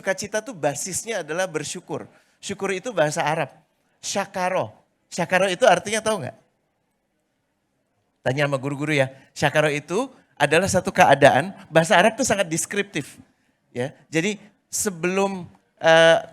sukacita tuh basisnya adalah bersyukur. Syukur itu bahasa Arab. Syakaro. Syakaro itu artinya tahu nggak? Tanya sama guru-guru ya. Syakaro itu adalah satu keadaan, bahasa Arab itu sangat deskriptif. Ya, jadi sebelum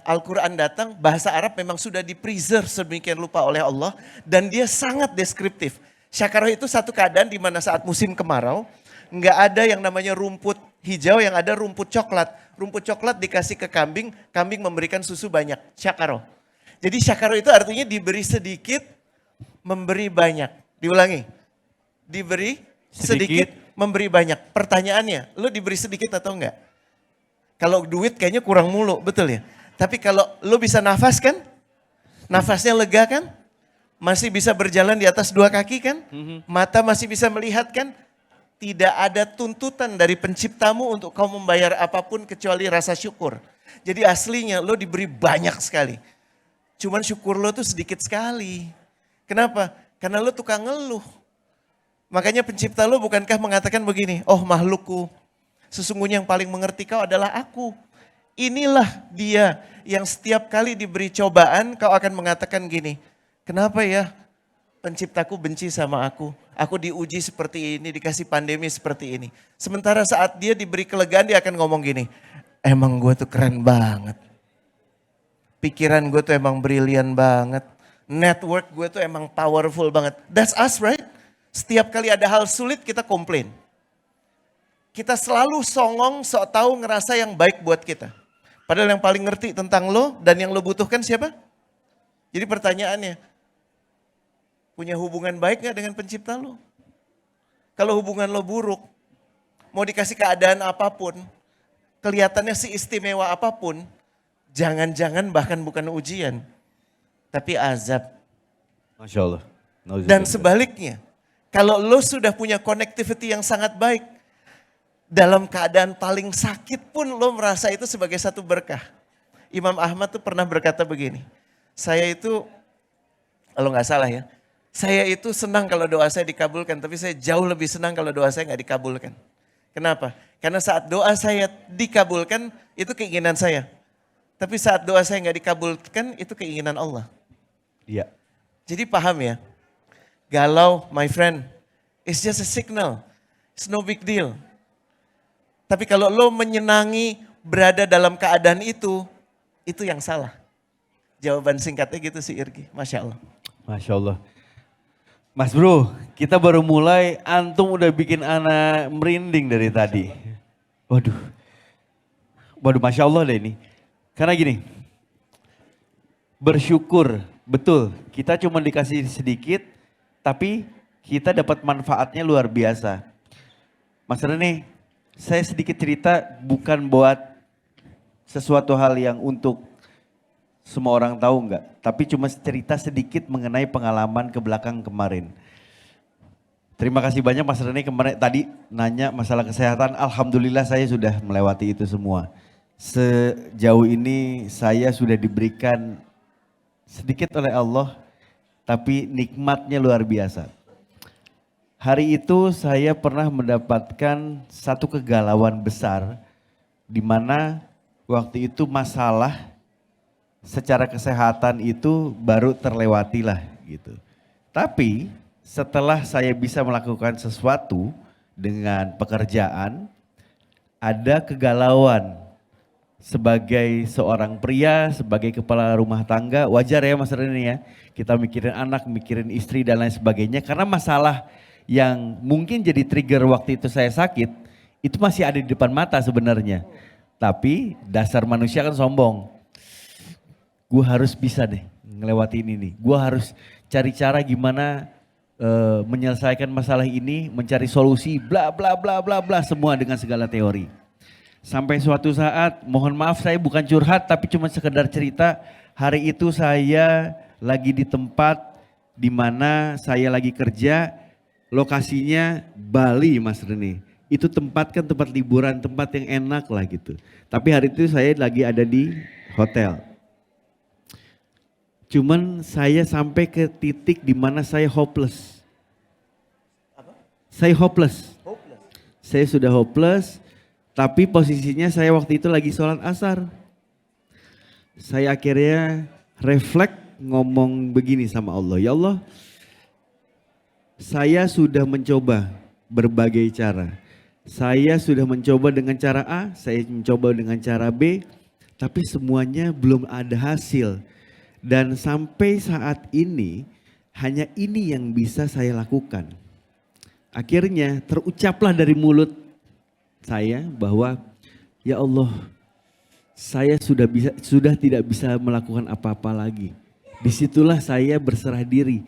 Al-Quran datang, bahasa Arab memang sudah di-preserve sedemikian rupa oleh Allah. Dan dia sangat deskriptif. Syakaro itu satu keadaan di mana saat musim kemarau, nggak ada yang namanya rumput hijau, yang ada rumput coklat. Rumput coklat dikasih ke kambing, kambing memberikan susu banyak. Syakaro. Jadi syakaro itu artinya diberi sedikit, memberi banyak. Diulangi. Diberi sedikit, memberi banyak. Pertanyaannya, lo diberi sedikit atau enggak? Kalau duit kayaknya kurang mulu, betul ya? Tapi kalau lo bisa nafas kan? Nafasnya lega kan? Masih bisa berjalan di atas dua kaki kan? Mata masih bisa melihat kan? Tidak ada tuntutan dari penciptamu untuk kau membayar apapun kecuali rasa syukur. Jadi aslinya lo diberi banyak sekali. Cuman syukur lo tuh sedikit sekali. Kenapa? Karena lo tukang ngeluh. Makanya pencipta lo bukankah mengatakan begini, oh makhlukku, sesungguhnya yang paling mengerti kau adalah aku. Inilah dia yang setiap kali diberi cobaan kau akan mengatakan gini, kenapa ya penciptaku benci sama aku? Aku diuji seperti ini, dikasih pandemi seperti ini. Sementara saat dia diberi kelegaan dia akan ngomong gini, emang gue tuh keren banget. Pikiran gue tuh emang brilian banget. Network gue tuh emang powerful banget. That's us, right? Setiap kali ada hal sulit kita komplain. Kita selalu songong, sok tahu ngerasa yang baik buat kita. Padahal yang paling ngerti tentang lo dan yang lo butuhkan siapa? Jadi pertanyaannya, punya hubungan baik gak dengan pencipta lo? Kalau hubungan lo buruk, mau dikasih keadaan apapun, kelihatannya si istimewa apapun, jangan-jangan bahkan bukan ujian, tapi azab. Masya Allah. Dan sebaliknya, kalau lo sudah punya connectivity yang sangat baik, dalam keadaan paling sakit pun lo merasa itu sebagai satu berkah. Imam Ahmad tuh pernah berkata begini, saya itu, kalau nggak salah ya, saya itu senang kalau doa saya dikabulkan, tapi saya jauh lebih senang kalau doa saya nggak dikabulkan. Kenapa? Karena saat doa saya dikabulkan, itu keinginan saya. Tapi saat doa saya nggak dikabulkan, itu keinginan Allah. Iya. Jadi paham ya, galau my friend, it's just a signal, it's no big deal. Tapi kalau lo menyenangi berada dalam keadaan itu yang salah. Jawaban singkatnya gitu sih Irgi, Masya Allah. Masya Allah. Mas bro, kita baru mulai, antum udah bikin anak merinding dari tadi. Waduh, Masya Allah deh ini. Karena gini, bersyukur, betul kita cuma dikasih sedikit, tapi kita dapat manfaatnya luar biasa. Mas Rene, saya sedikit cerita bukan buat sesuatu hal yang untuk semua orang tahu enggak, tapi cuma cerita sedikit mengenai pengalaman ke belakang kemarin. Terima kasih banyak Mas Rene kemarin tadi nanya masalah kesehatan, alhamdulillah saya sudah melewati itu semua. Sejauh ini saya sudah diberikan sedikit oleh Allah, tapi nikmatnya luar biasa. Hari itu saya pernah mendapatkan satu kegalauan besar, di mana waktu itu masalah secara kesehatan itu baru terlewati lah gitu. Tapi setelah saya bisa melakukan sesuatu dengan pekerjaan, ada kegalauan. Sebagai seorang pria, sebagai kepala rumah tangga, wajar ya Mas Rene ya. Kita mikirin anak, mikirin istri dan lain sebagainya. Karena masalah yang mungkin jadi trigger waktu itu saya sakit, itu masih ada di depan mata sebenarnya. Tapi dasar manusia kan sombong. Gue harus bisa deh ngelewatin ini. Gue harus cari cara gimana menyelesaikan masalah ini, mencari solusi, bla bla bla bla bla, semua dengan segala teori. Sampai suatu saat, mohon maaf saya bukan curhat tapi cuma sekedar cerita, hari itu saya lagi di tempat di mana saya lagi kerja, lokasinya Bali Mas Rene. Itu tempat kan tempat liburan, tempat yang enak lah gitu. Tapi hari itu saya lagi ada di hotel. Cuman saya sampai ke titik di mana saya hopeless. Apa? Saya hopeless. Hopeless. Saya sudah hopeless, tapi posisinya saya waktu itu lagi sholat asar. saya akhirnya refleks ngomong begini sama Allah. Ya Allah, saya sudah mencoba berbagai cara. Saya sudah mencoba dengan cara A, saya mencoba dengan cara B, tapi semuanya belum ada hasil. Dan sampai saat ini, hanya ini yang bisa saya lakukan. Akhirnya terucaplah dari mulut saya bahwa, ya Allah, saya sudah tidak bisa melakukan apa-apa lagi. Disitulah saya berserah diri.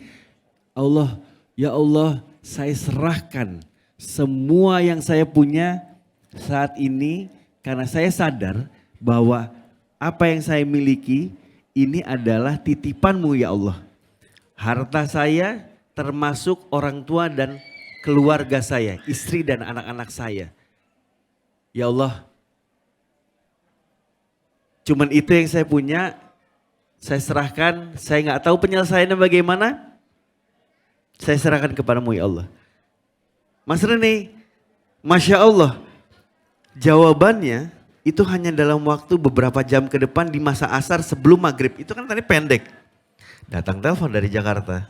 Allah, ya Allah, saya serahkan semua yang saya punya saat ini karena saya sadar bahwa apa yang saya miliki ini adalah titipanmu ya Allah. Harta saya termasuk orang tua dan keluarga saya, istri dan anak-anak saya. Ya Allah, cuman itu yang saya punya, saya serahkan, saya nggak tahu penyelesaiannya bagaimana, saya serahkan kepadamu ya Allah. Mas Rene, Masya Allah, jawabannya itu hanya dalam waktu beberapa jam ke depan di masa asar sebelum maghrib. Itu kan tadi pendek. Datang telepon dari Jakarta.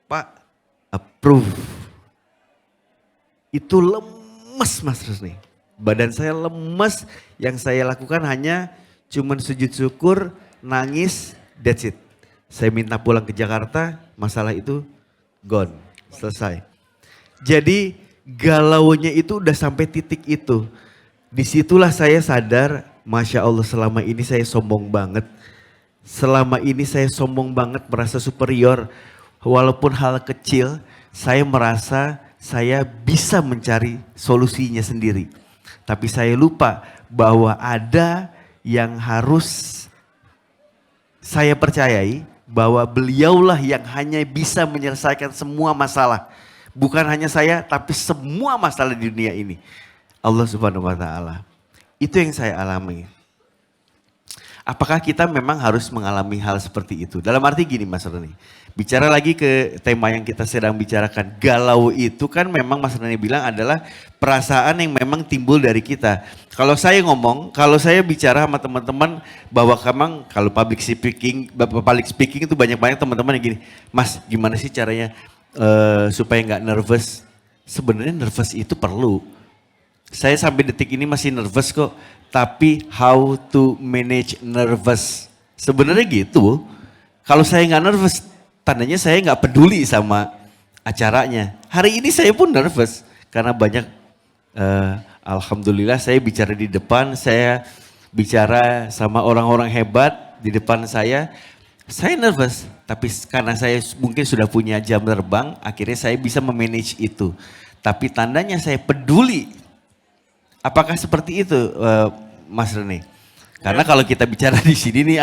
Pak, approve. Itu lemes Mas Rene. Badan saya lemes, yang saya lakukan hanya cuman sujud syukur, nangis, that's it. Saya minta pulang ke Jakarta, masalah itu gone, selesai. Jadi galaunya itu udah sampai titik itu. Disitulah saya sadar, Masya Allah selama ini saya sombong banget. Selama ini saya sombong banget merasa superior. Walaupun hal kecil, saya merasa saya bisa mencari solusinya sendiri. Tapi saya lupa bahwa ada yang harus saya percayai bahwa beliaulah yang hanya bisa menyelesaikan semua masalah. Bukan hanya saya, tapi semua masalah di dunia ini. Allah Subhanahu wa Ta'ala. Itu yang saya alami. Apakah kita memang harus mengalami hal seperti itu? Dalam arti gini Mas Rani. Bicara lagi ke tema yang kita sedang bicarakan. Galau itu kan memang Mas Rani bilang adalah perasaan yang memang timbul dari kita. Kalau saya ngomong, kalau saya bicara sama teman-teman bahwa memang kalau public speaking itu banyak-banyak teman-teman yang gini. Mas gimana sih caranya supaya nggak nervous? Sebenarnya nervous itu perlu. Saya sampai detik ini masih nervous kok. Tapi how to manage nervous. Sebenarnya gitu. Kalau saya nggak nervous, tandanya saya nggak peduli sama acaranya. Hari ini saya pun nervous. Karena banyak, alhamdulillah saya bicara di depan. Saya bicara sama orang-orang hebat di depan saya. Saya nervous. Tapi karena saya mungkin sudah punya jam terbang, akhirnya saya bisa memanage itu. Tapi tandanya saya peduli. Apakah seperti itu Mas Rene? Karena kalau kita bicara di sini nih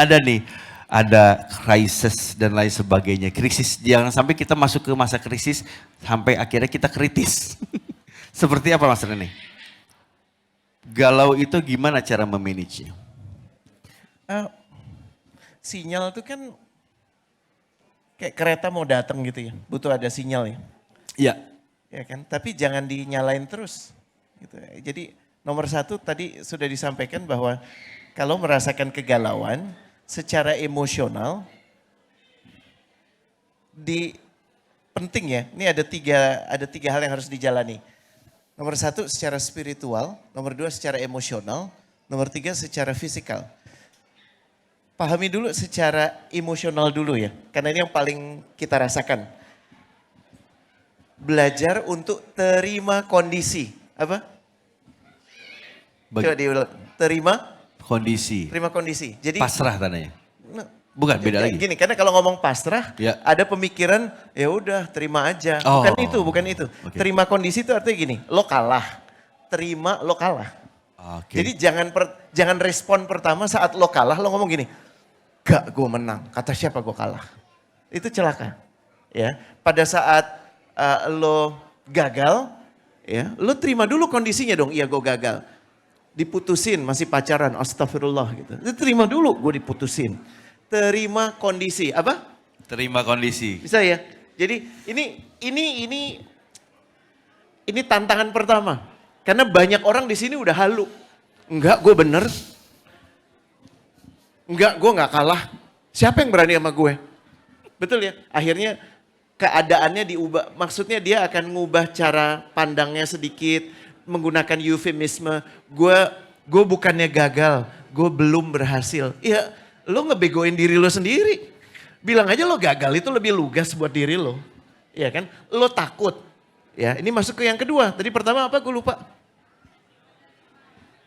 ada krisis dan lain sebagainya. Krisis, jangan sampai kita masuk ke masa krisis sampai akhirnya kita kritis. Seperti apa Mas Rene? Galau itu gimana cara memanage-nya? Sinyal itu kan kayak kereta mau datang gitu ya, butuh ada sinyal ya. Iya. Ya kan, tapi jangan dinyalain terus. Gitu. Jadi nomor satu tadi sudah disampaikan bahwa kalau merasakan kegalauan secara emosional, penting ya, ini ada tiga hal yang harus dijalani. Nomor satu secara spiritual, nomor dua secara emosional, nomor tiga secara fisikal. Pahami dulu secara emosional dulu ya, karena ini yang paling kita rasakan. Belajar untuk terima kondisi, apa? Coba diulang, terima kondisi. Jadi pasrah tandanya. Bukan, beda lagi. Gini, karena kalau ngomong pasrah, ya. ada pemikiran ya udah terima aja. Oh, bukan itu. Okay. Terima kondisi itu artinya gini, lo kalah. Terima lo kalah. Okay. Jadi jangan respon pertama saat lo kalah, lo ngomong gini, gak gue menang, kata siapa gue kalah. Itu celaka. Ya, pada saat lo gagal, ya, lo terima dulu kondisinya dong, iya gue gagal. Diputusin, masih pacaran, astagfirullah gitu. Terima dulu gue diputusin. Terima kondisi, apa? Terima kondisi. Bisa ya? Jadi ini tantangan pertama. Karena banyak orang di sini udah halu. Enggak, gue bener. Enggak, gue nggak kalah. Siapa yang berani sama gue? Betul ya? Akhirnya keadaannya diubah. Maksudnya dia akan ngubah cara pandangnya sedikit, menggunakan eufemisme. Gue bukannya gagal, gue belum berhasil. Ya, lo ngebegoin diri lo sendiri. Bilang aja lo gagal itu lebih lugas buat diri lo. Iya kan? Lo takut. Ya, ini masuk ke yang kedua. Tadi pertama apa? Gue lupa.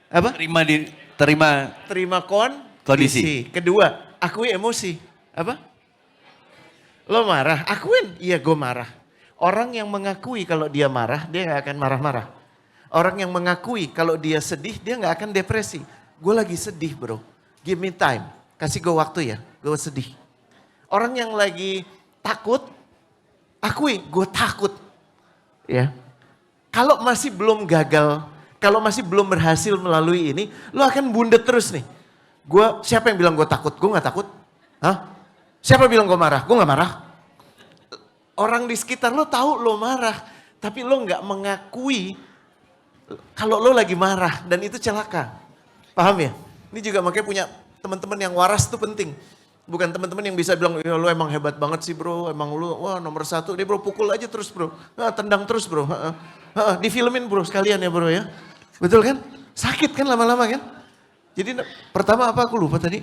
Apa? Terima kondisi. Kedua, akui emosi. Apa? Lo marah, akuin. Iya, gue marah. Orang yang mengakui kalau dia marah, dia gak akan marah-marah. Orang yang mengakui kalau dia sedih, dia gak akan depresi. Gue lagi sedih bro, give me time. Kasih gue waktu ya, gue sedih. Orang yang lagi takut, akui gue takut. Ya, kalau masih belum gagal, kalau masih belum berhasil melalui ini, lo akan bundet terus nih. Siapa yang bilang gue takut? Gue gak takut. Hah? Siapa bilang gue marah? Gue gak marah. Orang di sekitar lo tahu lo marah, tapi lo gak mengakui kalau lo lagi marah dan itu celaka. Paham ya? Ini juga makanya punya teman-teman yang waras itu penting. Bukan teman-teman yang bisa bilang, ya lo emang hebat banget sih bro, emang lo wah nomor satu. Dia bro pukul aja terus bro, tendang terus bro. Difilmin bro sekalian ya bro ya. Betul kan? Sakit kan lama-lama kan? Jadi pertama apa aku lupa tadi?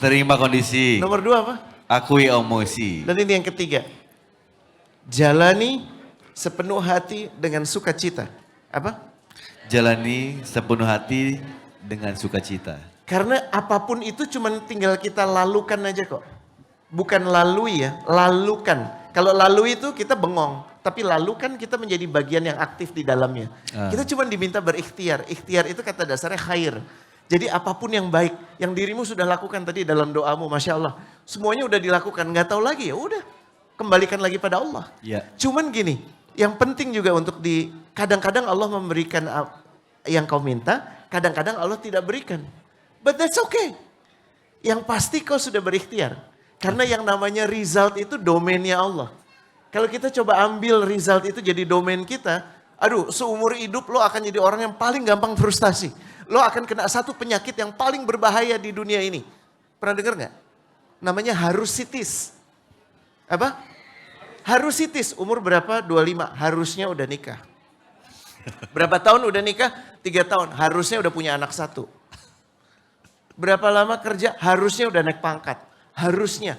Terima kondisi. Nomor dua apa? Akui emosi. Dan ini yang ketiga. Jalani sepenuh hati dengan sukacita. Apa? Jalani sepenuh hati dengan sukacita. Karena apapun itu cuman tinggal kita lalukan aja kok. Bukan lalui ya, lalukan. Kalau lalui itu kita bengong. Tapi lalukan kita menjadi bagian yang aktif di dalamnya. Kita cuma diminta berikhtiar. Ikhtiar itu kata dasarnya khair. Jadi apapun yang baik, yang dirimu sudah lakukan tadi dalam doamu, Masya Allah. Semuanya udah dilakukan, nggak tahu lagi ya udah. Kembalikan lagi pada Allah. Ya. Cuman gini, yang penting juga untuk kadang-kadang Allah memberikan yang kau minta, kadang-kadang Allah tidak berikan. But that's okay. Yang pasti kau sudah berikhtiar. Karena yang namanya result itu domainnya Allah. Kalau kita coba ambil result itu jadi domain kita, aduh seumur hidup lo akan jadi orang yang paling gampang frustasi. Lo akan kena satu penyakit yang paling berbahaya di dunia ini. Pernah dengar gak? Namanya harusitis. Apa? Harusitis, umur berapa? 25, harusnya udah nikah. Berapa tahun udah nikah? 3 tahun, harusnya udah punya anak 1. Berapa lama kerja? Harusnya udah naik pangkat. Harusnya.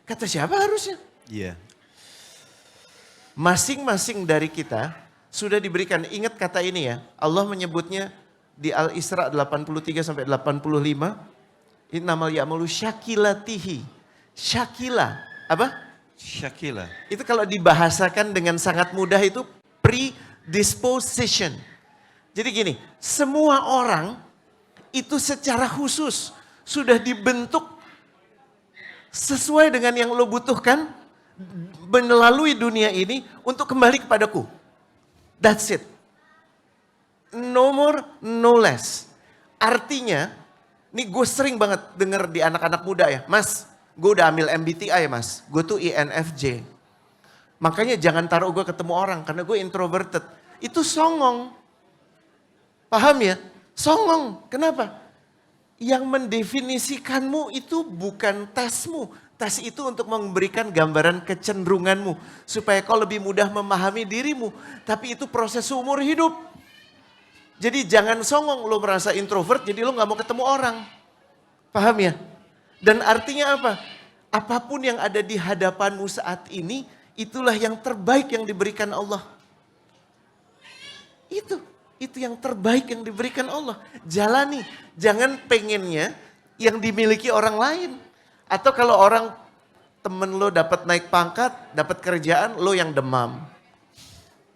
Kata siapa harusnya? Iya. Masing-masing dari kita sudah diberikan, ingat kata ini ya, Allah menyebutnya di Al-Isra 83 sampai 85, innamal ya'mulu syakilatihi. Syakila, apa? Syakila. Itu kalau dibahasakan dengan sangat mudah itu predisposition. Jadi gini, semua orang itu secara khusus sudah dibentuk sesuai dengan yang lo butuhkan melalui dunia ini untuk kembali kepadaku. That's it. No more, no less. Artinya, nih gue sering banget denger di anak-anak muda ya, Mas, gue udah ambil MBTI ya mas, gue tuh INFJ. Makanya jangan taruh gue ketemu orang, karena gue introverted. Itu songong. Paham ya? Songong. Kenapa? Yang mendefinisikanmu itu bukan tesmu. Tes itu untuk memberikan gambaran kecenderunganmu. Supaya kau lebih mudah memahami dirimu. Tapi itu proses seumur hidup. Jadi jangan songong lo merasa introvert jadi lo gak mau ketemu orang. Paham ya? Dan artinya apa? Apapun yang ada di hadapanmu saat ini, itulah yang terbaik yang diberikan Allah. Itu yang terbaik yang diberikan Allah. Jalani, jangan pengennya yang dimiliki orang lain. Atau kalau orang temen lo dapat naik pangkat, dapat kerjaan, lo yang demam.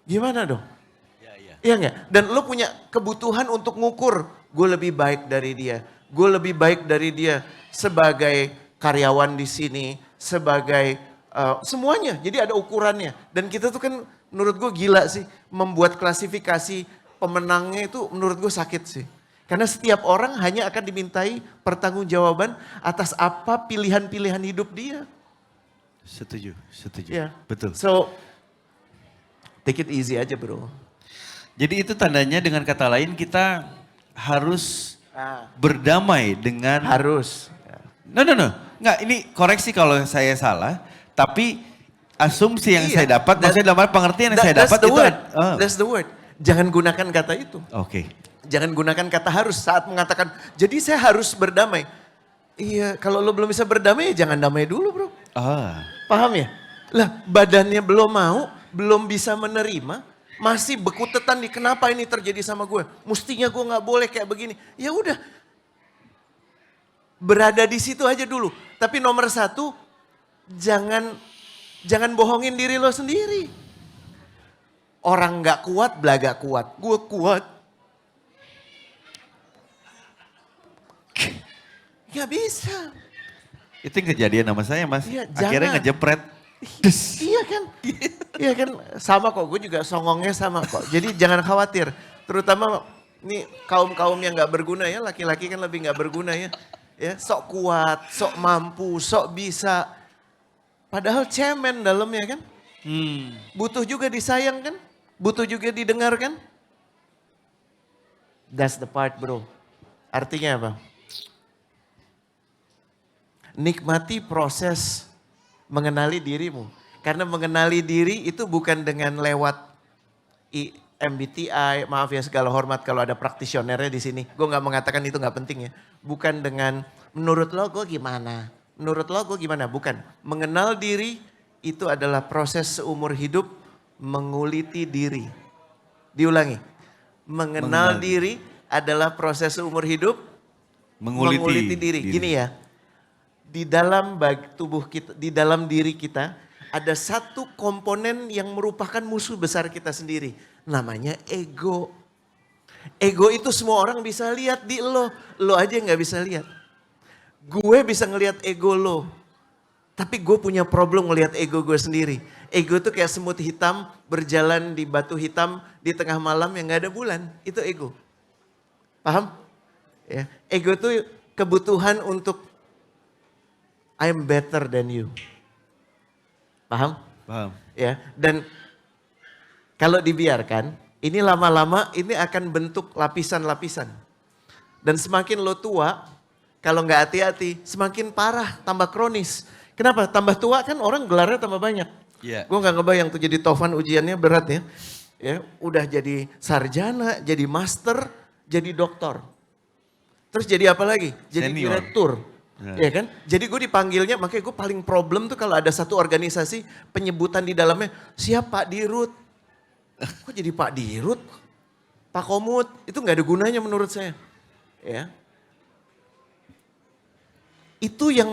Gimana dong? Iya enggak? Dan lo punya kebutuhan untuk ngukur, gue lebih baik dari dia. Gue lebih baik dari dia sebagai karyawan di sini, sebagai semuanya. Jadi ada ukurannya. Dan kita tuh kan menurut gue gila sih membuat klasifikasi pemenangnya itu menurut gue sakit sih. Karena setiap orang hanya akan dimintai pertanggungjawaban atas apa pilihan-pilihan hidup dia. Setuju. Ya. Betul. So, take it easy aja bro. Jadi itu tandanya dengan kata lain kita harus Ah, berdamai dengan harus. No. Nggak, ini koreksi kalau saya salah. Tapi asumsi yang Iya, saya dapat, maksudnya dalam pengertian yang saya that's dapat the itu. word. That's the word. Jangan gunakan kata itu. Oke. Jangan gunakan kata harus saat mengatakan, jadi saya harus berdamai. Iya, kalau lo belum bisa berdamai, ya jangan damai dulu bro. Ah, Paham ya? Lah badannya belum mau, belum bisa menerima, masih bekutetan di kenapa ini terjadi sama gue. Mestinya gue gak boleh kayak begini. Ya udah, berada di situ aja dulu. Tapi nomor satu, jangan bohongin diri lo sendiri. Orang gak kuat, belaga kuat. Gue kuat. Gak bisa. itu yang kejadian sama saya mas. Iya, Akhirnya jangan. ngejepret. Iya kan? Iya kan? Sama kok, gue juga songongnya sama kok. Jadi jangan khawatir. Terutama nih kaum-kaum yang gak berguna ya, laki-laki kan lebih gak berguna ya. Ya, sok kuat, sok mampu, sok bisa. Padahal cemen dalamnya kan. Butuh juga disayang kan? Butuh juga didengar kan? That's the part bro. Artinya apa? Nikmati proses mengenali dirimu. Karena mengenali diri itu bukan dengan lewat MBTI, maaf ya segala hormat kalau ada praktisionernya di sini. Gue gak mengatakan itu gak penting ya. Bukan dengan menurut lo gue gimana, menurut lo gue gimana. Bukan, mengenal diri itu adalah proses seumur hidup menguliti diri. Diulangi, mengenal diri adalah proses seumur hidup menguliti diri. Gini ya. Di dalam tubuh kita, di dalam diri kita ada satu komponen yang merupakan musuh besar kita sendiri. Namanya ego. Ego itu semua orang bisa lihat di lo. Lo aja nggak bisa lihat. Gue bisa ngelihat ego lo. Tapi gue punya problem ngelihat ego gue sendiri. Ego itu kayak semut hitam berjalan di batu hitam di tengah malam yang gak ada bulan. Itu ego. Paham? Ya. Ego itu kebutuhan untuk I'm better than you. Paham? Paham. Ya, dan kalau dibiarkan, ini lama-lama ini akan bentuk lapisan-lapisan. Dan semakin lo tua, kalau nggak hati-hati, semakin parah, tambah kronis. Kenapa? Tambah tua kan orang gelarnya tambah banyak. Iya. Gue nggak ngebayang tuh jadi Tovan ujiannya berat ya. Ya, udah jadi sarjana, jadi master, jadi doktor. Terus jadi apa lagi? Jadi Senior. direktur. Ya kan? Jadi gue dipanggilnya, makanya gue paling problem tuh kalau ada satu organisasi penyebutan di dalamnya, siap Pak Dirut. Kok jadi Pak Dirut? Pak Komut, itu gak ada gunanya menurut saya. Ya. Itu yang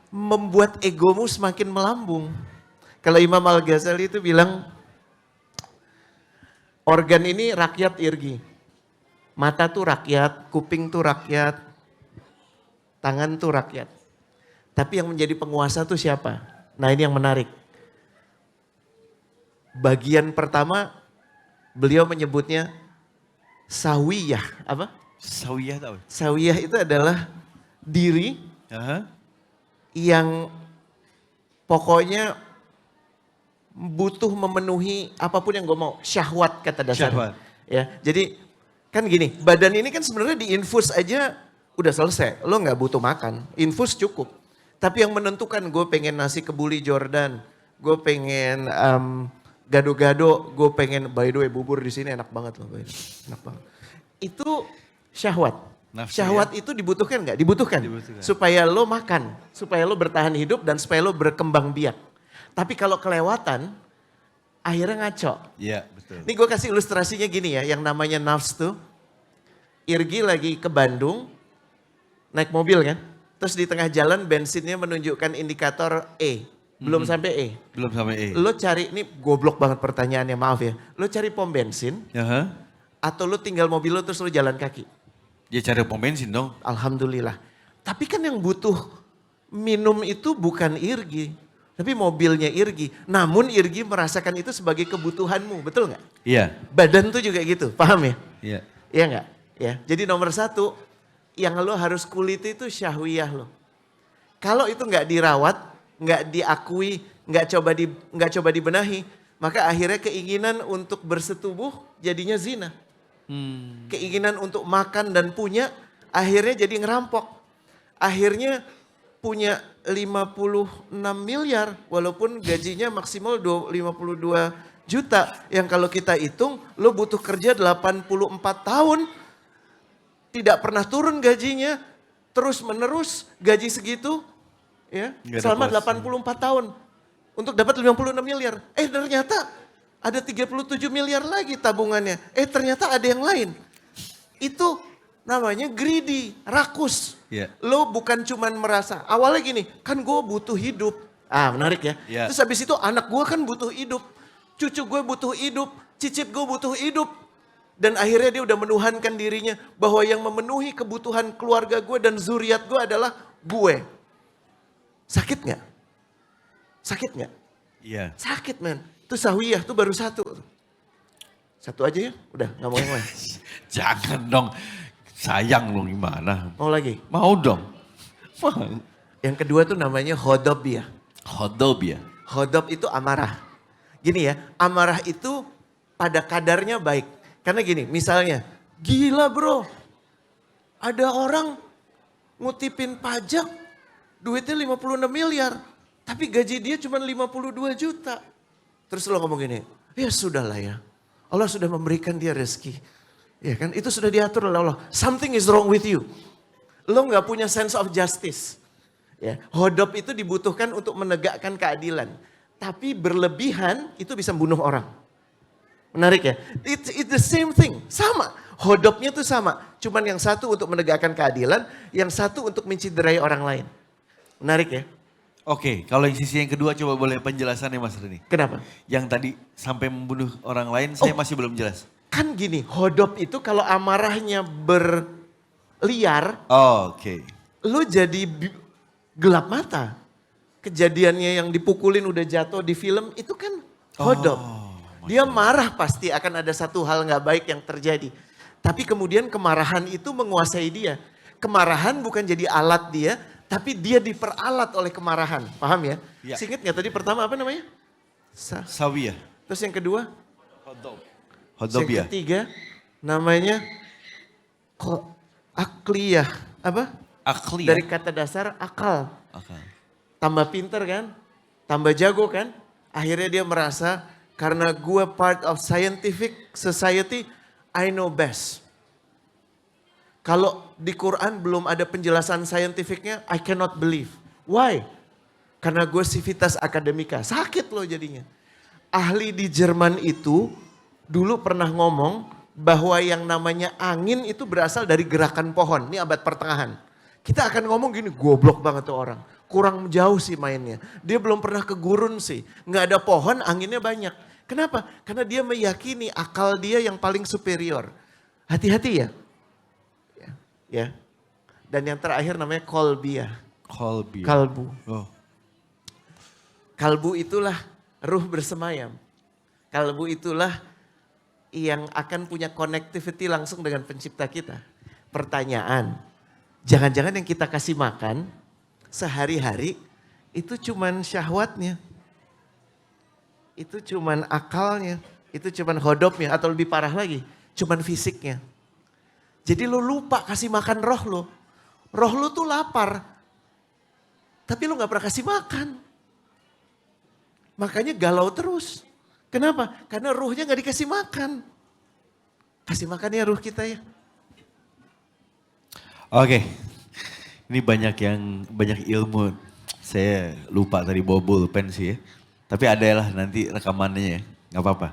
membuat egomu semakin melambung. Kalau Imam Al-Ghazali itu bilang, organ ini rakyat irgi. Mata tuh rakyat, kuping tuh rakyat, tangan tuh rakyat. Tapi yang menjadi penguasa tuh siapa? Nah ini yang menarik. Bagian pertama beliau menyebutnya sawiyah. Apa? Sawiyah tahu. Sawiyah itu adalah diri yang pokoknya butuh memenuhi apapun yang gue mau. Syahwat kata dasarnya. Syahwat. Ya, jadi kan gini, badan ini kan sebenarnya diinfus aja udah selesai, lo nggak butuh makan, infus cukup. Tapi yang menentukan gue pengen nasi kebuli Jordan, gue pengen gado-gado, gue pengen by the way bubur di sini enak banget loh, enak banget. Itu syahwat. Nafsu, Syahwat itu dibutuhkan nggak? Dibutuhkan. Supaya lo makan, supaya lo bertahan hidup dan supaya lo berkembang biak. Tapi kalau kelewatan, akhirnya ngaco. Iya betul. Ini gue kasih ilustrasinya gini ya, yang namanya nafsu. Irgi lagi ke Bandung, naik mobil kan, terus di tengah jalan bensinnya menunjukkan indikator E, belum sampai E. Belum sampai E. Lo cari, ini goblok banget pertanyaannya, maaf ya. Lo cari pom bensin, atau lo tinggal mobil lo terus lo jalan kaki? Ya cari pom bensin dong. Alhamdulillah. Tapi kan yang butuh minum itu bukan Irgi, tapi mobilnya Irgi. Namun Irgi merasakan itu sebagai kebutuhanmu, betul nggak? Iya. Badan tuh juga gitu, paham ya? Iya. Iya nggak? Ya, jadi nomor satu, yang lo harus kuliti itu syahwiyah lo. Kalau itu nggak dirawat, nggak diakui, nggak coba dibenahi, maka akhirnya keinginan untuk bersetubuh jadinya zina. Keinginan untuk makan dan punya, akhirnya jadi ngerampok. Akhirnya punya 56 miliar, walaupun gajinya maksimal 52 juta. Yang kalau kita hitung, lo butuh kerja 84 tahun, tidak pernah turun gajinya, terus menerus gaji segitu, ya Nggak ada selama puasnya. 84 tahun untuk dapat 56 miliar. Ternyata ada 37 miliar lagi tabungannya. Ternyata ada yang lain. Itu namanya greedy, rakus. Iya. Lo bukan cuman merasa, awalnya gini, kan gue butuh hidup. Menarik ya. Iya. Terus habis itu anak gue kan butuh hidup. Cucu gue butuh hidup, cicit gue butuh hidup. Dan akhirnya dia udah menuhankan dirinya bahwa yang memenuhi kebutuhan keluarga gue dan zuriat gue adalah gue. Sakit gak? Sakit gak? Iya. Sakit men. Itu sahwiyah tuh baru satu. Satu aja ya, udah gak mau yang lain. Jangan dong. Sayang dong gimana. Mau lagi? Mau dong. Mau. Yang kedua tuh namanya hodobiyah. Hodob ya. Hodob itu amarah. Gini ya, amarah itu pada kadarnya baik. Karena gini, misalnya, gila bro, ada orang ngutipin pajak, duitnya 56 miliar, tapi gaji dia cuma 52 juta. Terus lo ngomong gini, ya sudahlah ya, Allah sudah memberikan dia rezeki. Ya kan, itu sudah diatur oleh Allah. Something is wrong with you. Lo gak punya sense of justice. Ya, hodop itu dibutuhkan untuk menegakkan keadilan. Tapi berlebihan itu bisa membunuh orang. Menarik ya? It's the same thing, sama. Hodopnya tuh sama. Cuman yang satu untuk menegakkan keadilan, yang satu untuk menciderai orang lain. Menarik ya? Oke, kalau yang sisi yang kedua coba boleh penjelasannya Mas Reni. Kenapa? Yang tadi sampai membunuh orang lain saya masih belum jelas. Kan gini, hodop itu kalau amarahnya berliar, Oke. lu jadi gelap mata. Kejadiannya yang dipukulin udah jatuh di film itu kan hodop. Dia marah pasti akan ada satu hal gak baik yang terjadi. Tapi kemudian kemarahan itu menguasai dia. Kemarahan bukan jadi alat dia, tapi dia diperalat oleh kemarahan. Paham ya? Ya. Ingat gak tadi pertama apa namanya? Sawiyah. Terus yang kedua? Hodob Yang ya. ketiga namanya akliyah. Apa? Akli. Dari kata dasar akal. Akal. Tambah pinter kan? Tambah jago kan? Akhirnya dia merasa karena gue part of scientific society, I know best. Kalau di Quran belum ada penjelasan saintifiknya, I cannot believe. Why? Karena gue civitas akademika. Sakit loh jadinya. Ahli di Jerman itu dulu pernah ngomong bahwa yang namanya angin itu berasal dari gerakan pohon. Ini abad pertengahan. Kita akan ngomong gini, goblok banget tuh orang. Kurang jauh sih mainnya. Dia belum pernah ke gurun sih. Nggak ada pohon, anginnya banyak. Kenapa? Karena dia meyakini akal dia yang paling superior. Hati-hati ya. Ya. Dan yang terakhir namanya kolbiyah. Kolbi. Kalbu. Oh. Kalbu itulah ruh bersemayam. Kalbu itulah yang akan punya connectivity langsung dengan pencipta kita. Pertanyaan, jangan-jangan yang kita kasih makan sehari-hari itu cuman syahwatnya. Itu cuman akalnya, itu cuman hodopnya atau lebih parah lagi, cuman fisiknya. Jadi lo lupa kasih makan roh lo. Roh lo tuh lapar, tapi lo gak pernah kasih makan. Makanya galau terus. Kenapa? Karena ruhnya gak dikasih makan. Kasih makan ya ruh kita ya. Oke. Ini banyak ilmu. Saya lupa tadi bawa pulpen sih ya. Tapi ada lah nanti rekamannya ya. Gak apa-apa.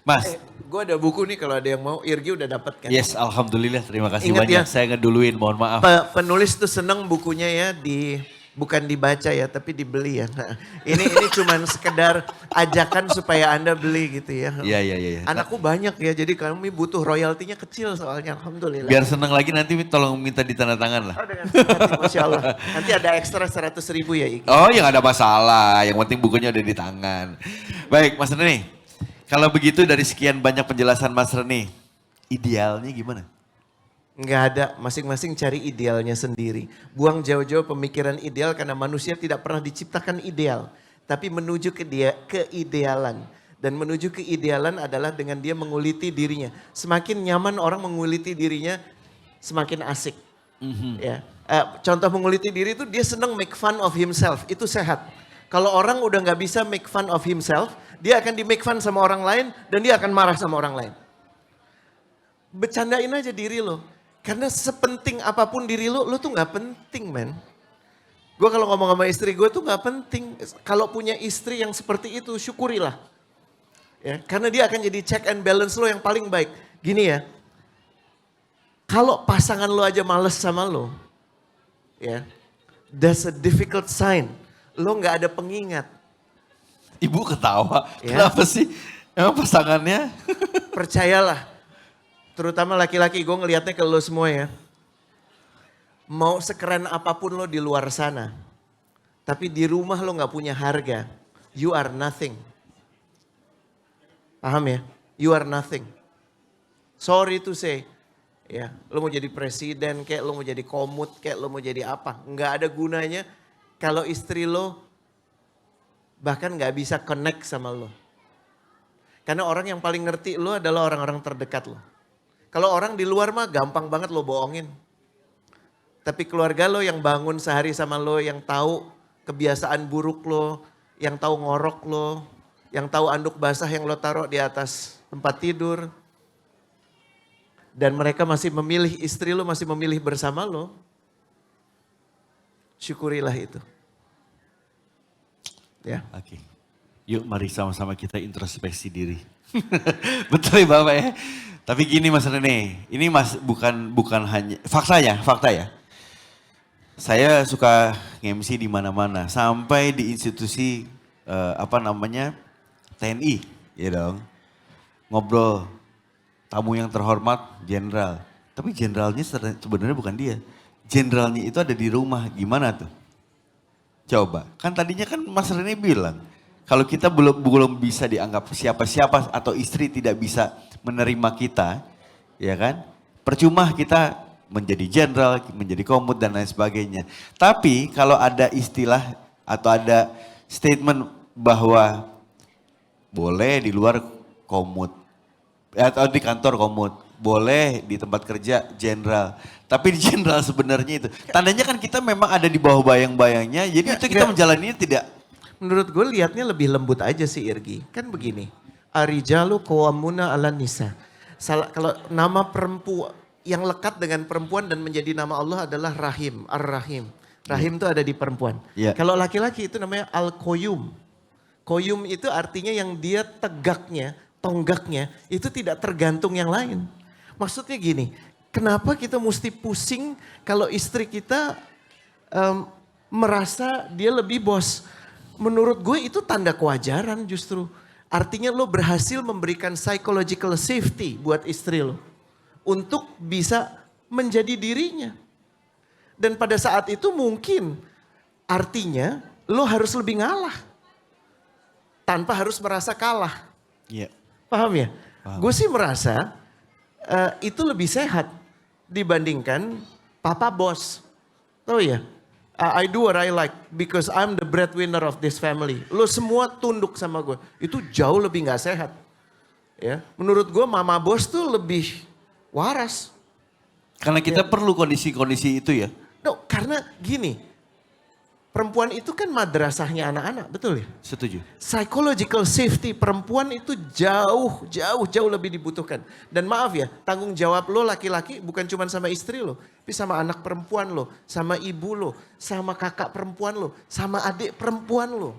Mas. Gue ada buku nih kalau ada yang mau. Irgi udah dapat kan? Yes, alhamdulillah. Terima kasih Ingat banyak. ya. Saya ngeduluin, mohon maaf. Penulis tuh seneng bukunya ya bukan dibaca ya tapi dibeli ya. Nah, ini cuman sekedar ajakan supaya Anda beli gitu ya. Iya. Anakku banyak ya jadi kami butuh royaltinya kecil soalnya alhamdulillah. Biar seneng lagi nanti tolong minta ditandatangan lah. Oh, dengan senang hati, Masya Allah. Nanti ada ekstra 100.000 ya Iki. Oh ya gak ada masalah, yang penting bukunya udah di tangan. Baik Mas Reni, kalau begitu dari sekian banyak penjelasan Mas Reni, idealnya gimana? Nggak ada, masing-masing cari idealnya sendiri. Buang jauh-jauh pemikiran ideal karena manusia tidak pernah diciptakan ideal. Tapi menuju ke keidealan. Dan menuju keidealan adalah dengan dia menguliti dirinya. Semakin nyaman orang menguliti dirinya, semakin asik. Ya. Contoh menguliti diri itu dia senang make fun of himself, itu sehat. Kalau orang udah nggak bisa make fun of himself, dia akan di make fun sama orang lain dan dia akan marah sama orang lain. Bercandain aja diri lo. Karena sepenting apapun diri lo tuh nggak penting, men. Gue kalau ngomong sama istri gue tuh nggak penting. Kalau punya istri yang seperti itu, syukurilah. Ya, karena dia akan jadi check and balance lo yang paling baik. Gini ya, kalau pasangan lo aja males sama lo, ya, that's a difficult sign. Lo nggak ada pengingat. Ibu ketawa. Ya. Kenapa sih? Emang pasangannya? Percayalah, terutama laki-laki, gue ngelihatnya ke lo semua ya. Mau sekeren apapun lo di luar sana, tapi di rumah lo gak punya harga, you are nothing. Paham ya? You are nothing. Sorry to say, ya, lo mau jadi presiden kayak, lo mau jadi komut kayak, lo mau jadi apa. Nggak ada gunanya kalau istri lo bahkan gak bisa connect sama lo. Karena orang yang paling ngerti lo adalah orang-orang terdekat lo. Kalau orang di luar mah gampang banget lo bohongin. Tapi keluarga lo yang bangun sehari sama lo, yang tahu kebiasaan buruk lo, yang tahu ngorok lo, yang tahu anduk basah yang lo taruh di atas tempat tidur. Dan mereka masih memilih, istri lo masih memilih bersama lo. Syukurilah itu. Ya. Oke. Yuk mari sama-sama kita introspeksi diri. Betul ya Bapak ya. Tapi gini Mas Rene, ini bukan hanya fakta ya. Saya suka nge-MC di mana-mana, sampai di institusi TNI, ya dong. Ngobrol, tamu yang terhormat, jenderal. Tapi jenderalnya sebenarnya bukan dia. Jenderalnya itu ada di rumah, gimana tuh? Coba, kan tadinya kan Mas Rene bilang, kalau kita belum bisa dianggap siapa-siapa atau istri tidak bisa menerima kita, ya kan? Percuma kita menjadi jenderal, menjadi komut dan lain sebagainya. Tapi kalau ada istilah atau ada statement bahwa boleh di luar komut, atau di kantor komut, boleh di tempat kerja jenderal. Tapi di jenderal sebenarnya itu, tandanya kan kita memang ada di bawah bayang-bayangnya, jadi itu kita menjalaninya tidak. Menurut gue liatnya lebih lembut aja sih Irgi. Kan begini, Arijalu qawwamuna 'alan nisa. Kalau nama perempuan yang lekat dengan perempuan dan menjadi nama Allah adalah Rahim, Ar-Rahim. Rahim itu ada di perempuan. Yeah. Kalau laki-laki itu namanya Al-Qayyum. Qayyum itu artinya yang dia tegaknya, tonggaknya itu tidak tergantung yang lain. Maksudnya gini, kenapa kita mesti pusing kalau istri kita merasa dia lebih bos? Menurut gue itu tanda kewajaran justru. Artinya lo berhasil memberikan psychological safety buat istri lo. Untuk bisa menjadi dirinya. Dan pada saat itu mungkin artinya lo harus lebih ngalah. Tanpa harus merasa kalah. Iya. Paham ya? Paham. Gue sih merasa itu lebih sehat dibandingkan papa bos. Tahu ya? I do what I like because I'm the breadwinner of this family. Lo semua tunduk sama gue. Itu jauh lebih gak sehat. Ya, menurut gue mama bos tuh lebih waras. Karena kita perlu kondisi-kondisi itu ya. No, karena gini, perempuan itu kan madrasahnya anak-anak, betul ya? Setuju. Psychological safety perempuan itu jauh lebih dibutuhkan. Dan maaf ya, tanggung jawab lo laki-laki bukan cuma sama istri lo, tapi sama anak perempuan lo, sama ibu lo, sama kakak perempuan lo, sama adik perempuan lo.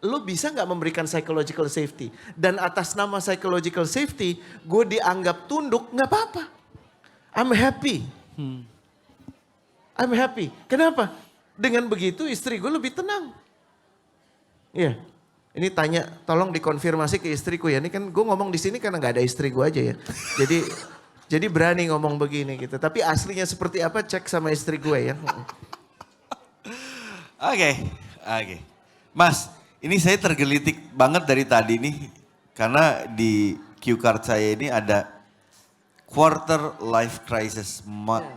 Lo bisa gak memberikan psychological safety? Dan atas nama psychological safety, gue dianggap tunduk, gak apa-apa. I'm happy. I'm happy. Kenapa? Dengan begitu istri gue lebih tenang. Iya. Ini tanya, tolong dikonfirmasi ke istriku ya. Ini kan gue ngomong di sini karena gak ada istri gue aja ya. Jadi berani ngomong begini gitu. Tapi aslinya seperti apa cek sama istri gue ya. Oke. Mas, ini saya tergelitik banget dari tadi nih. Karena di cue card saya ini ada quarter life crisis,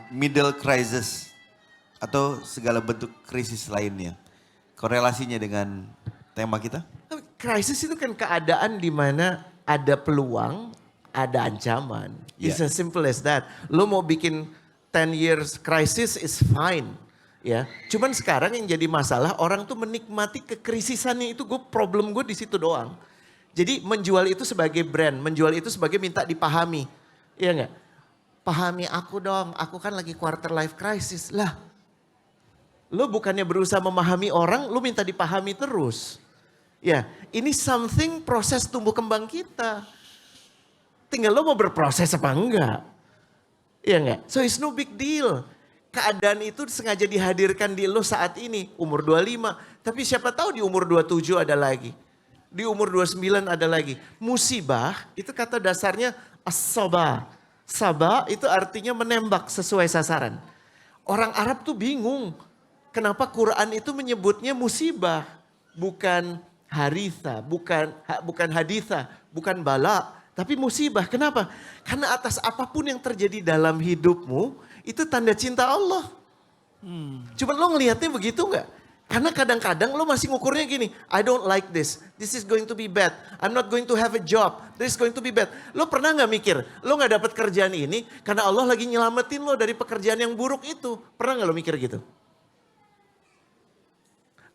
middle crisis, atau segala bentuk krisis lainnya. Korelasinya dengan tema kita? Krisis itu kan keadaan di mana ada peluang, ada ancaman. It's as simple as that. Lo mau bikin 10 years crisis is fine. Ya, cuman sekarang yang jadi masalah orang tuh menikmati kekrisisannya itu problem gue di situ doang. Jadi menjual itu sebagai brand, menjual itu sebagai minta dipahami. Iya enggak? Pahami aku dong, aku kan lagi quarter life crisis. Lah, lo bukannya berusaha memahami orang, lo minta dipahami terus. Ya, ini something proses tumbuh kembang kita. Tinggal lo mau berproses apa enggak. Iya enggak? So it's no big deal. Keadaan itu sengaja dihadirkan di lo saat ini, umur 25. Tapi siapa tahu di umur 27 ada lagi. Di umur 29 ada lagi. Musibah itu kata dasarnya as-sabah. Sabah itu artinya menembak sesuai sasaran. Orang Arab tuh bingung. Kenapa Quran itu menyebutnya musibah. Bukan haritha, bukan haditha, bukan bala. Tapi musibah, kenapa? Karena atas apapun yang terjadi dalam hidupmu, itu tanda cinta Allah. Cuman lo ngelihatnya begitu nggak? Karena kadang-kadang lo masih ngukurnya gini, I don't like this is going to be bad, I'm not going to have a job, this is going to be bad. Lo pernah nggak mikir, lo nggak dapat kerjaan ini karena Allah lagi nyelamatin lo dari pekerjaan yang buruk itu. Pernah nggak lo mikir gitu?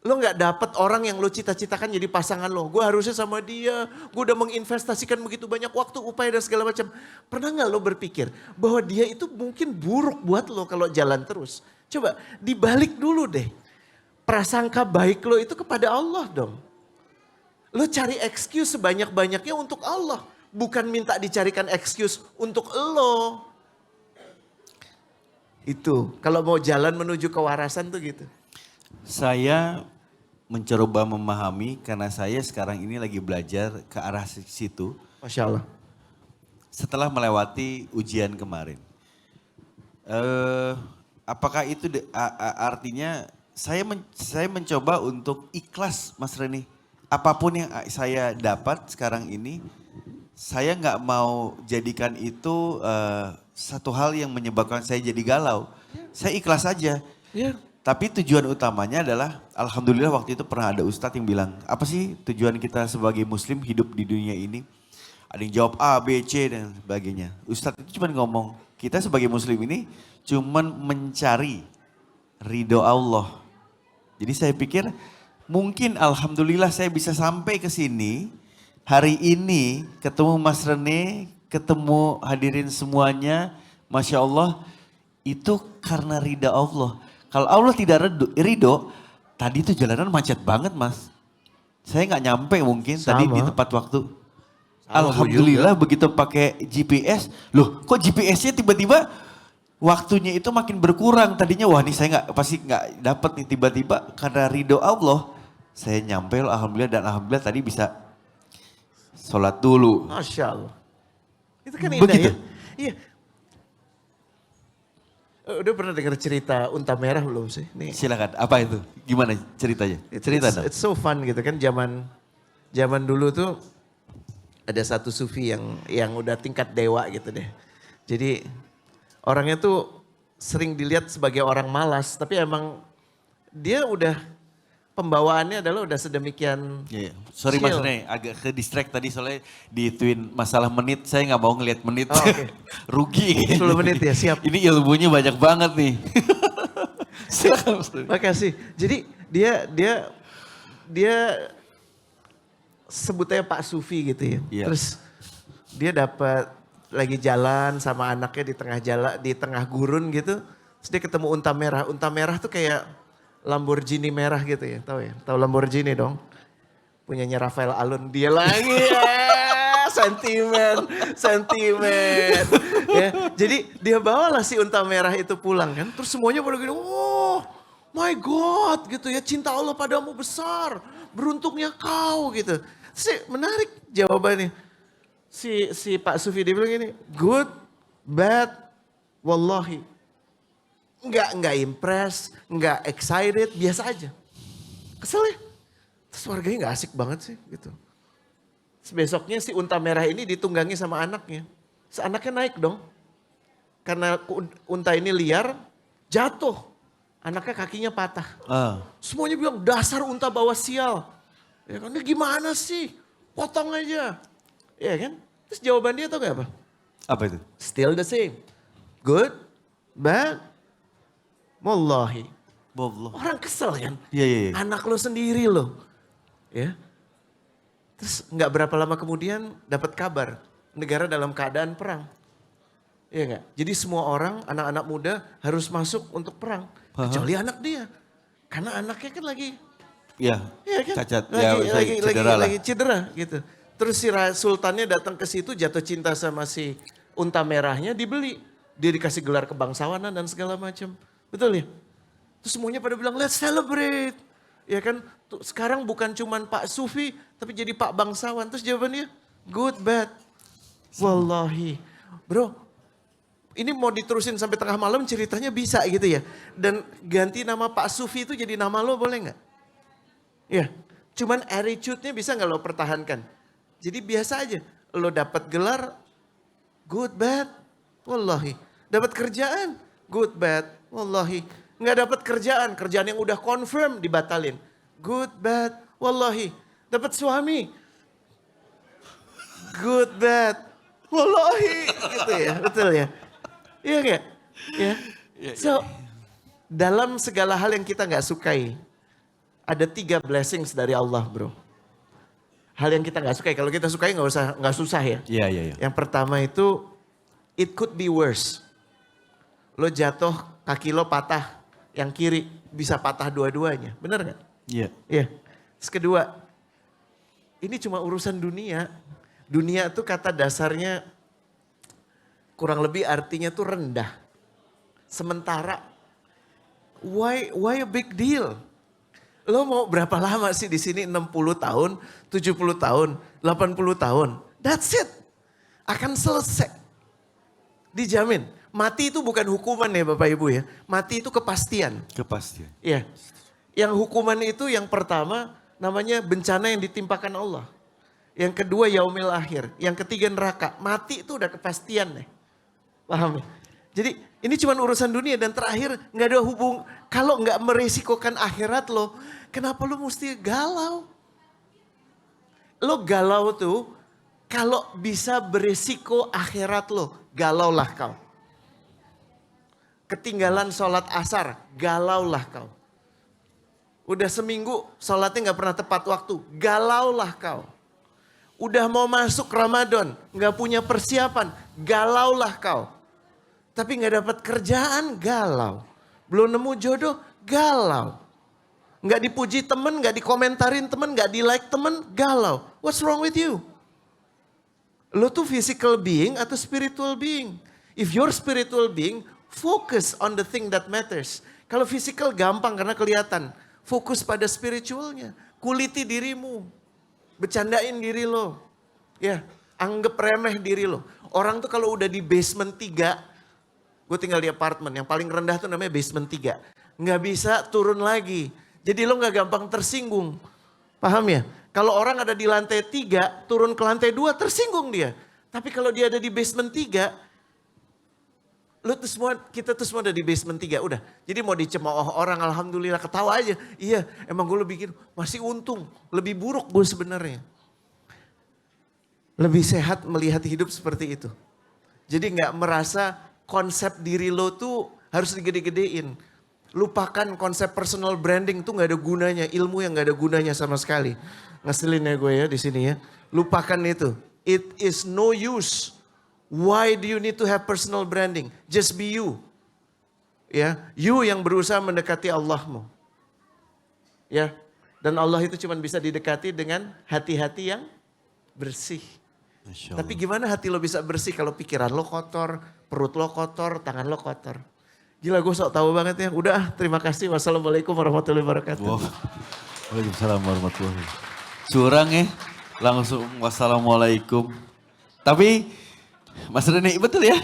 Lo nggak dapet orang yang lo cita-citakan jadi pasangan lo. Gue harusnya sama dia, gue udah menginvestasikan begitu banyak waktu, upaya dan segala macam. Pernah nggak lo berpikir bahwa dia itu mungkin buruk buat lo kalau jalan terus? Coba dibalik dulu deh. Prasangka baik lo itu kepada Allah dong. Lo cari excuse sebanyak-banyaknya untuk Allah. Bukan minta dicarikan excuse untuk lo. Itu kalau mau jalan menuju kewarasan tuh gitu. Saya mencoba memahami karena saya sekarang ini lagi belajar ke arah situ. Masya Allah. Setelah melewati ujian kemarin. Apakah itu artinya saya mencoba untuk ikhlas Mas Reni. Apapun yang saya dapat sekarang ini, saya nggak mau jadikan itu satu hal yang menyebabkan saya jadi galau. Saya ikhlas aja. Ya. Tapi tujuan utamanya adalah, alhamdulillah waktu itu pernah ada ustadz yang bilang, apa sih tujuan kita sebagai muslim hidup di dunia ini? Ada yang jawab A, B, C dan sebagainya. Ustadz itu cuma ngomong, kita sebagai muslim ini cuma mencari ridho Allah. Jadi saya pikir mungkin alhamdulillah saya bisa sampai ke sini. Hari ini ketemu Mas Rene, ketemu hadirin semuanya. Masya Allah itu karena ridha Allah. Kalau Allah tidak ridho, tadi itu jalanan macet banget Mas. Saya nggak nyampe mungkin tadi di tepat waktu. Alhamdulillah begitu pakai GPS, loh kok GPS-nya tiba-tiba waktunya itu makin berkurang. Tadinya wah nih saya pasti nggak dapat nih, tiba-tiba karena ridho Allah saya nyampe loh, alhamdulillah, dan alhamdulillah tadi bisa sholat dulu. Masya Allah. Itu kan indah Begitu. ya. Iya. Udah pernah dengar cerita unta merah belum sih? Nih. Silakan, apa itu? Gimana ceritanya? Cerita dong. It's so fun gitu kan, zaman dulu tuh ada satu sufi yang udah tingkat dewa gitu deh. Jadi orangnya tuh sering dilihat sebagai orang malas, tapi emang dia udah pembawaannya adalah udah sedemikian Iya. Sorry Mas chill. Rene, agak ke distract tadi soalnya di-twin masalah menit, saya nggak mau ngelihat menit. Oh, oke. Rugi. 10 menit ya, siap. Ini ilmunya banyak banget nih. Silakan Mas Rene. Makasih. Jadi dia sebutnya Pak Sufi gitu ya. Iya. Terus dia dapat lagi jalan sama anaknya di tengah gurun gitu. Terus dia ketemu unta merah. Unta merah tuh kayak Lamborghini merah gitu ya, tahu ya? Tahu Lamborghini dong? Punyanya Rafael Alun, dia lagi ya, sentimen. Ya, jadi dia bawalah si unta merah itu pulang kan, terus semuanya pada gini, oh my God gitu ya, cinta Allah padamu besar, beruntungnya kau gitu. Menarik jawabannya. Si Pak Sufi dia bilang gini, good, bad, wallahi. Enggak impress, enggak excited, biasa aja. Kesel ya. Terus warganya enggak asik banget sih gitu. Terus besoknya si unta merah ini ditunggangi sama anaknya. Terus anaknya naik dong. Karena unta ini liar, jatuh. Anaknya kakinya patah. Semuanya bilang dasar unta bawa sial. Ya kan, ini gimana sih? Potong aja. Ya kan? Terus jawaban dia tau gak apa? Apa itu? Still the same. Good, bad, wallahi. Wallah. Orang kesel kan? Iya, iya, iya. Anak lo sendiri lo. Ya. Terus nggak berapa lama kemudian dapat kabar negara dalam keadaan perang. Iya nggak? Jadi semua orang, anak-anak muda harus masuk untuk perang. Kecuali anak dia. Karena anaknya kan lagi, Iya, ya kan? cacat. Lagi cedera gitu. Terus si sultannya datang ke situ jatuh cinta sama si unta merahnya, dibeli. Dia dikasih gelar kebangsawanan dan segala macam. Betul ya? Terus semuanya pada bilang, let's celebrate. Ya kan, sekarang bukan cuman Pak Sufi, tapi jadi Pak Bangsawan. Terus jawabannya, good, bad. Wallahi. Bro, ini mau diterusin sampai tengah malam ceritanya bisa gitu ya. Dan ganti nama Pak Sufi itu jadi nama lo boleh nggak? Ya, cuman attitude-nya bisa nggak lo pertahankan? Jadi biasa aja, lo dapat gelar, good, bad, wallahi. Dapat kerjaan, good, bad, wallahi. Nggak dapat kerjaan, kerjaan yang udah confirm dibatalin. Good, bad, wallahi. Dapat suami. Good, bad, wallahi. Gitu ya, betul ya. Iya nggak? Ya. So, dalam segala hal yang kita nggak sukai, ada 3 blessings dari Allah, bro. Hal yang kita nggak sukai, kalau kita sukai nggak susah ya. Iya, iya, iya. Yang pertama itu, it could be worse. Lo jatuh, kaki lo patah, yang kiri bisa patah dua-duanya. Benar nggak? Iya. Iya. Terus kedua, ini cuma urusan dunia. Dunia itu kata dasarnya kurang lebih artinya tuh rendah. Sementara, why a big deal? Lo mau berapa lama sih di sini? 60 tahun, 70 tahun, 80 tahun. That's it. Akan selesai. Dijamin. Mati itu bukan hukuman ya Bapak Ibu ya. Mati itu kepastian. Kepastian. Iya. Yang hukuman itu yang pertama namanya bencana yang ditimpakan Allah. Yang kedua yaumil akhir. Yang ketiga neraka. Mati itu udah kepastian nih. Paham ya? Jadi ini cuma urusan dunia dan terakhir nggak ada hubung. Kalau nggak meresikokan akhirat lo, kenapa lo mesti galau? Lo galau tuh kalau bisa beresiko akhirat lo, galaulah kau. Ketinggalan sholat asar, galaulah kau. Udah seminggu sholatnya nggak pernah tepat waktu, galaulah kau. Udah mau masuk Ramadan, nggak punya persiapan, galaulah kau. Tapi nggak dapat kerjaan, galau. Belum nemu jodoh, galau. Nggak dipuji temen, nggak dikomentarin temen, nggak di like temen, galau. What's wrong with you? Lo tuh physical being atau spiritual being? If you're spiritual being, focus on the thing that matters. Kalau physical gampang karena kelihatan. Fokus pada spiritualnya. Kuliti dirimu. Bercandain diri lo. Ya, anggap remeh diri lo. Orang tuh kalau udah di basement 3, gue tinggal di apartemen, yang paling rendah tuh namanya basement 3. Nggak bisa turun lagi. Jadi lo nggak gampang tersinggung. Paham ya? Kalau orang ada di lantai 3, turun ke lantai 2 tersinggung dia. Tapi kalau dia ada di basement 3, kita tuh semua ada di basement 3, udah. Jadi mau dicemooh orang, alhamdulillah ketawa aja. Iya, emang gue lebih masih untung. Lebih buruk gue sebenarnya. Lebih sehat melihat hidup seperti itu. Jadi nggak merasa konsep diri lo tuh harus digede-gedein. Lupakan konsep personal branding tuh nggak ada gunanya, ilmu yang nggak ada gunanya sama sekali. Ngeselin ya gue ya di sini ya. Lupakan itu. It is no use. Why do you need to have personal branding? Just be you. Ya, you yang berusaha mendekati Allahmu. Ya, dan Allah itu cuma bisa didekati dengan hati-hati yang bersih. Masya Allah. Tapi gimana hati lo bisa bersih kalau pikiran lo kotor, perut lo kotor, tangan lo kotor. Gila gue sok tahu banget ya. Udah terima kasih. Wassalamualaikum warahmatullahi wabarakatuh. Wow. Waalaikumsalam warahmatullahi wabarakatuh. Curang ya, langsung wassalamualaikum. Tapi Mas Rene betul ya?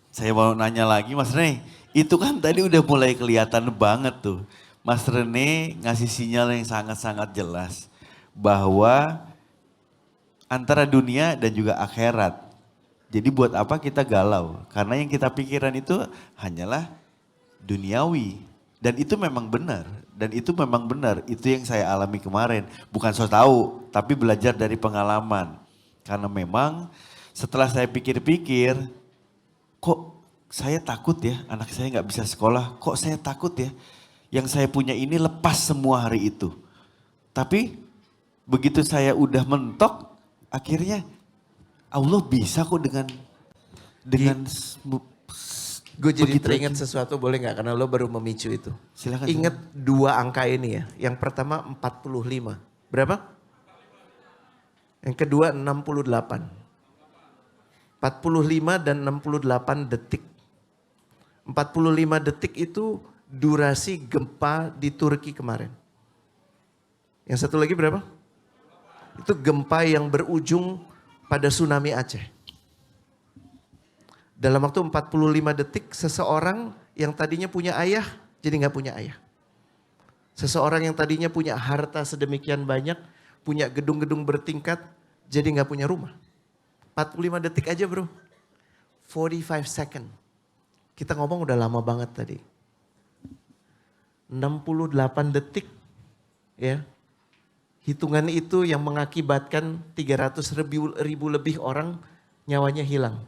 Saya mau nanya lagi Mas Rene, itu kan tadi udah mulai kelihatan banget tuh. Mas Rene ngasih sinyal yang sangat-sangat jelas bahwa antara dunia dan juga akhirat. Jadi buat apa kita galau? Karena yang kita pikiran itu hanyalah duniawi. Dan itu memang benar. Dan itu memang benar, itu yang saya alami kemarin. Bukan so tahu, tapi belajar dari pengalaman. Karena memang setelah saya pikir-pikir, kok saya takut ya anak saya nggak bisa sekolah, kok saya takut ya yang saya punya ini lepas semua hari itu. Tapi begitu saya udah mentok, akhirnya Allah bisa kok dengan Gue jadi begitu teringat aja. sesuatu boleh nggak? Karena lo baru memicu itu. Silakan. Ingat dua angka ini ya. Yang pertama 45. Berapa? Yang kedua 68. 45 dan 68 detik. 45 detik itu durasi gempa di Turki kemarin. Yang satu lagi berapa? Itu gempa yang berujung pada tsunami Aceh. Dalam waktu 45 detik seseorang yang tadinya punya ayah jadi nggak punya ayah. Seseorang yang tadinya punya harta sedemikian banyak, punya gedung-gedung bertingkat, jadi nggak punya rumah. 45 detik aja bro. 45 second. Kita ngomong udah lama banget tadi. 68 detik ya. Hitungan itu yang mengakibatkan 300 ribu lebih orang nyawanya hilang.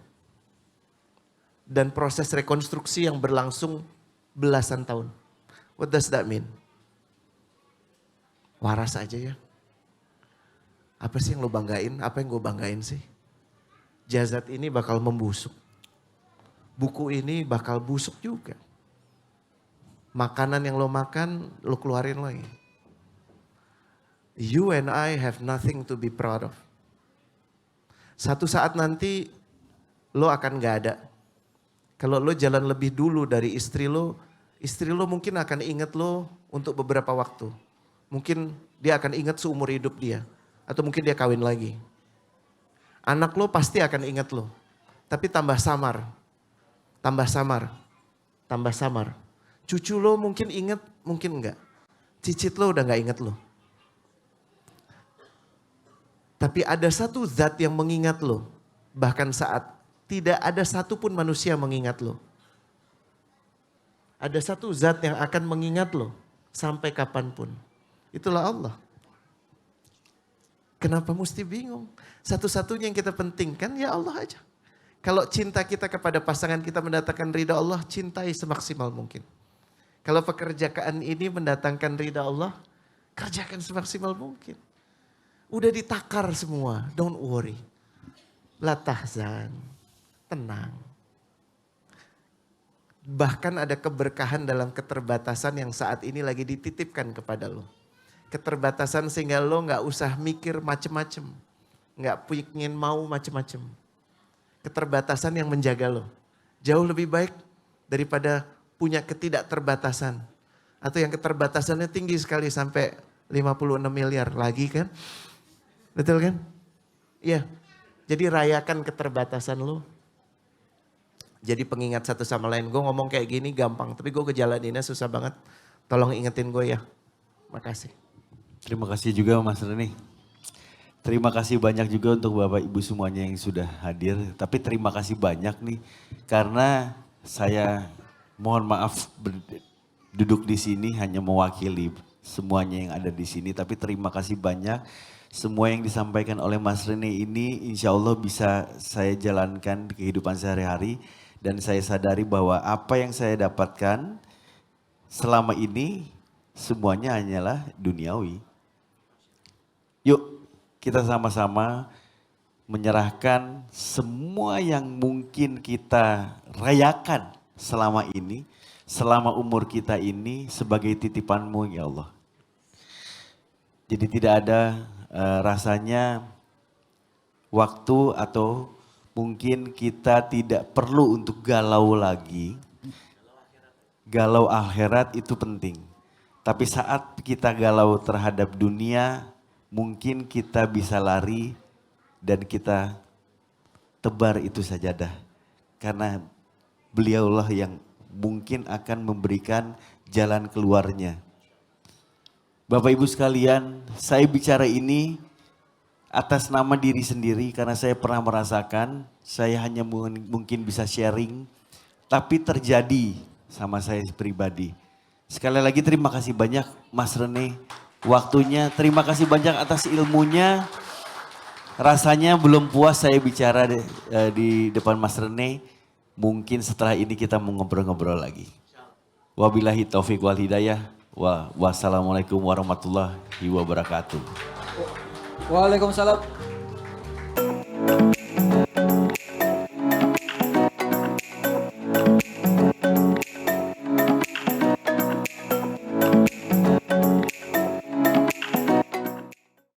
Dan proses rekonstruksi yang berlangsung belasan tahun. What does that mean? Waras aja ya. Apa sih yang lo banggain? Apa yang gue banggain sih? Jasad ini bakal membusuk. Buku ini bakal busuk juga. Makanan yang lo makan, lo keluarin lagi. You and I have nothing to be proud of. Satu saat nanti lo akan gak ada. Kalau lo jalan lebih dulu dari istri lo mungkin akan ingat lo untuk beberapa waktu. Mungkin dia akan ingat seumur hidup dia. Atau mungkin dia kawin lagi. Anak lo pasti akan ingat lo. Tapi tambah samar. Tambah samar. Tambah samar. Cucu lo mungkin ingat, mungkin enggak. Cicit lo udah gak ingat lo. Tapi ada satu zat yang mengingat lo. Bahkan saat tidak ada satupun manusia mengingat lo. Ada satu zat yang akan mengingat lo sampai kapanpun. Itulah Allah. Kenapa mesti bingung? Satu-satunya yang kita pentingkan ya Allah aja. Kalau cinta kita kepada pasangan kita mendatangkan ridha Allah, cintai semaksimal mungkin. Kalau pekerjaan ini mendatangkan ridha Allah, kerjakan semaksimal mungkin. Udah ditakar semua, don't worry. La tahzan. Tenang. Bahkan ada keberkahan dalam keterbatasan yang saat ini lagi dititipkan kepada lo. Keterbatasan sehingga lo gak usah mikir macem-macem. Gak pengen mau macem-macem. Keterbatasan yang menjaga lo. Jauh lebih baik daripada punya ketidakterbatasan. Atau yang keterbatasannya tinggi sekali sampai 56 miliar lagi kan. Betul kan? Iya. Jadi rayakan keterbatasan lo. Jadi pengingat satu sama lain. Gue ngomong kayak gini gampang, tapi gue ngejalaninnya susah banget. Tolong ingetin gue ya. Makasih. Terima kasih juga Mas Reni. Terima kasih banyak juga untuk Bapak Ibu semuanya yang sudah hadir. Tapi terima kasih banyak nih karena saya mohon maaf duduk di sini hanya mewakili semuanya yang ada di sini. Tapi terima kasih banyak semua yang disampaikan oleh Mas Reni ini insya Allah bisa saya jalankan di kehidupan sehari-hari. Dan saya sadari bahwa apa yang saya dapatkan selama ini semuanya hanyalah duniawi. Yuk kita sama-sama menyerahkan semua yang mungkin kita rayakan selama ini, selama umur kita ini sebagai titipanmu ya Allah. Jadi tidak ada rasanya waktu atau mungkin kita tidak perlu untuk galau lagi. Galau akhirat itu penting. Tapi saat kita galau terhadap dunia, mungkin kita bisa lari dan kita tebar itu sajadah. Karena beliaulah yang mungkin akan memberikan jalan keluarnya. Bapak Ibu sekalian, saya bicara ini atas nama diri sendiri karena saya pernah merasakan, saya hanya mungkin bisa sharing, tapi terjadi sama saya pribadi. Sekali lagi terima kasih banyak Mas Rene waktunya. Terima kasih banyak atas ilmunya. Rasanya belum puas saya bicara di depan Mas Rene. Mungkin setelah ini kita mau ngobrol-ngobrol lagi. Wabillahi taufik wal hidayah. Wassalamualaikum warahmatullahi wabarakatuh. Waalaikumsalam